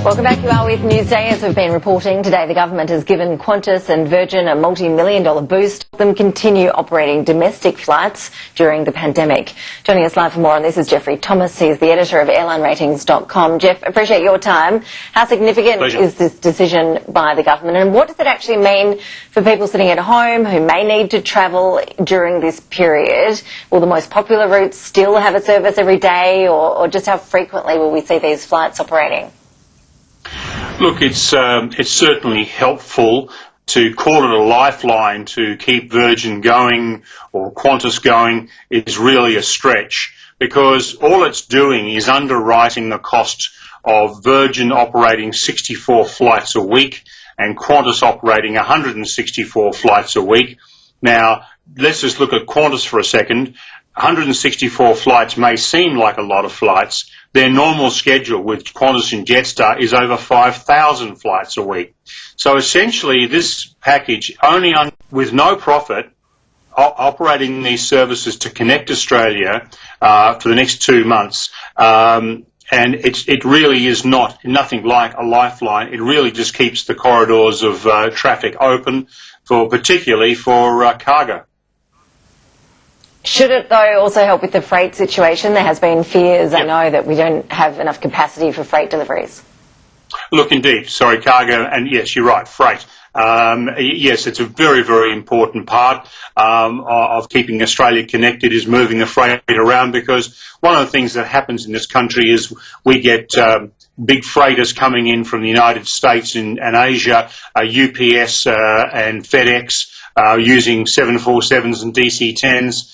Welcome back. You are with Newsday. As we've been reporting today, the government has given Qantas and Virgin a multi-million-dollar boost to help them continue operating domestic flights during the pandemic. Joining us live for more on this is Geoffrey Thomas. He's the editor of airlineratings.com. Jeff, appreciate your time. How significant is this decision by the government, and what does it actually mean for people sitting at home who may need to travel during this period? Will the most popular routes still have a service every day, or just how frequently will we see these flights operating? Look, it's certainly helpful to call it a lifeline to keep Virgin going or Qantas going is really a stretch, because all it's doing is underwriting the cost of Virgin operating 64 flights a week and Qantas operating 164 flights a week. Now, let's just look at Qantas for a second. 164 flights may seem like a lot of flights. Their normal schedule with Qantas and Jetstar is over 5,000 flights a week. So essentially this package, only with no profit, operating these services to connect Australia for the next 2 months, and it really is nothing like a lifeline. It really just keeps the corridors of traffic open, particularly for cargo. Should it, though, also help with the freight situation? There has been fears, I know, that we don't have enough capacity for freight deliveries. Look, indeed. Sorry, cargo, and yes, you're right, freight. Yes, it's a very, very important part of keeping Australia connected is moving the freight around, because one of the things that happens in this country is we get big freighters coming in from the United States and Asia, UPS and FedEx using 747s and DC-10s.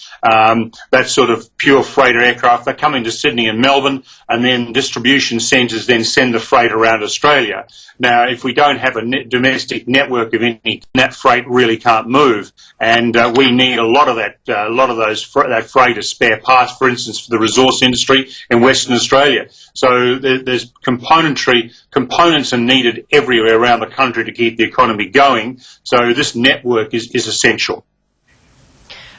That sort of pure freighter aircraft, they come into Sydney and Melbourne, and then distribution centres then send the freight around Australia. Now, if we don't have a domestic network of any, that freight really can't move, and we need a lot of that, that freight as spare parts, for instance, for the resource industry in Western Australia. So there's components are needed everywhere around the country to keep the economy going. So this network is essential.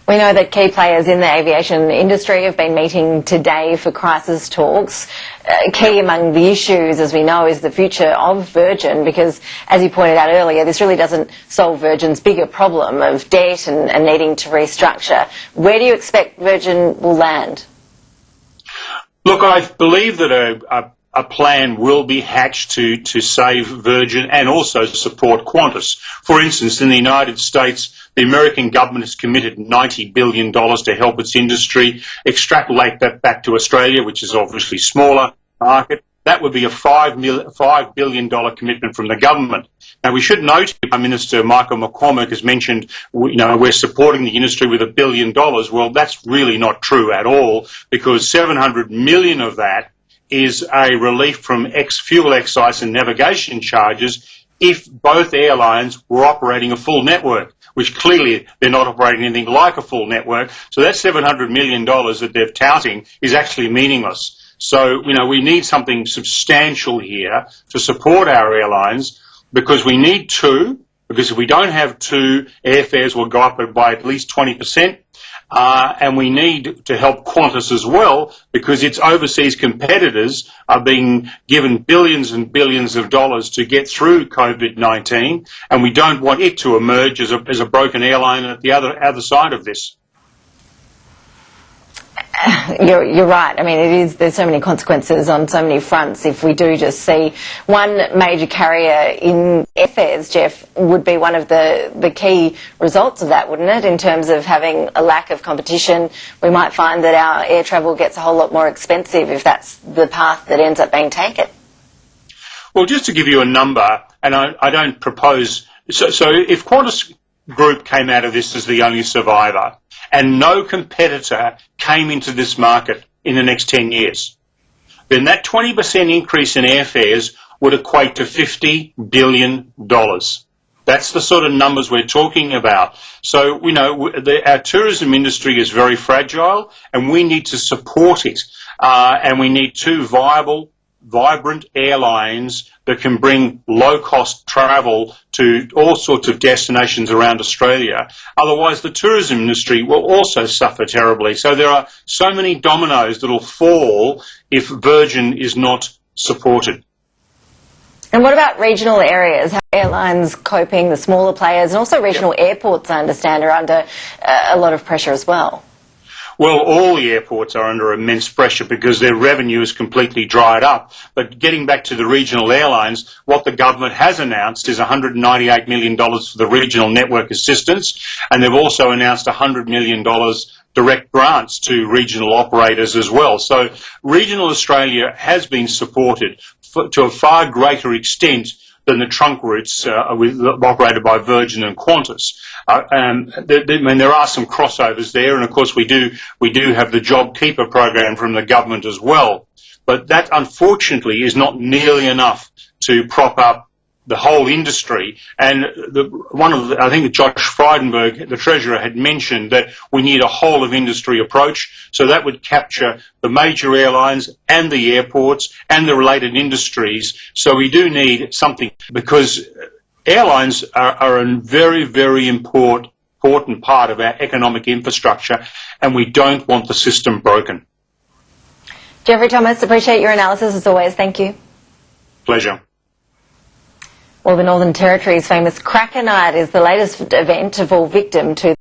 We know that key players in the aviation industry have been meeting today for crisis talks. Key among the issues, as we know, is the future of Virgin, because, as you pointed out earlier, this really doesn't solve Virgin's bigger problem of debt and needing to restructure. Where do you expect Virgin will land? Look, I believe that a plan will be hatched to save Virgin and also support Qantas. For instance, in the United States, the American government has committed $90 billion to help its industry. Extrapolate that back to Australia, which is obviously a smaller market. That would be a $5 billion commitment from the government. Now, we should note, Prime Minister Michael McCormack has mentioned, we're supporting the industry with $1 billion. Well, that's really not true at all, because $700 million of that is a relief from fuel excise and navigation charges if both airlines were operating a full network, which clearly they're not operating anything like a full network. So that $700 million that they're touting is actually meaningless. So, we need something substantial here to support our airlines, because we need two, because if we don't have two, airfares will go up by at least 20%. And we need to help Qantas as well, because its overseas competitors are being given billions and billions of dollars to get through COVID-19, and we don't want it to emerge as a broken airline at the other side of this. You're right. I mean, there's so many consequences on so many fronts. If we do just see one major carrier in airfares, Jeff, would be one of the key results of that, wouldn't it? In terms of having a lack of competition, we might find that our air travel gets a whole lot more expensive if that's the path that ends up being taken. Well, just to give you a number, and I don't propose... So if Qantas Group came out of this as the only survivor, and no competitor came into this market in the next 10 years, then that 20% increase in airfares would equate to $50 billion. That's the sort of numbers we're talking about. So, our tourism industry is very fragile, and we need to support it. And we need two vibrant airlines that can bring low-cost travel to all sorts of destinations around Australia. Otherwise, the tourism industry will also suffer terribly. So there are so many dominoes that will fall if Virgin is not supported. And what about regional areas? How are airlines coping, the smaller players, and also regional airports, I understand, are under a lot of pressure as well? Well, all the airports are under immense pressure because their revenue is completely dried up. But getting back to the regional airlines, what the government has announced is $198 million for the regional network assistance, and they've also announced $100 million direct grants to regional operators as well. So regional Australia has been supported to a far greater extent than the trunk routes operated by Virgin and Qantas. There are some crossovers there, and of course we do have the JobKeeper program from the government as well. But that, unfortunately, is not nearly enough to prop up the whole industry. And I think Josh Frydenberg, the Treasurer, had mentioned that we need a whole of industry approach. So that would capture the major airlines and the airports and the related industries. So we do need something, because airlines are a very, very important part of our economic infrastructure, and we don't want the system broken. Geoffrey Thomas, appreciate your analysis as always. Thank you. Pleasure. Well, the Northern Territory's famous Cracker Night is the latest event to fall victim to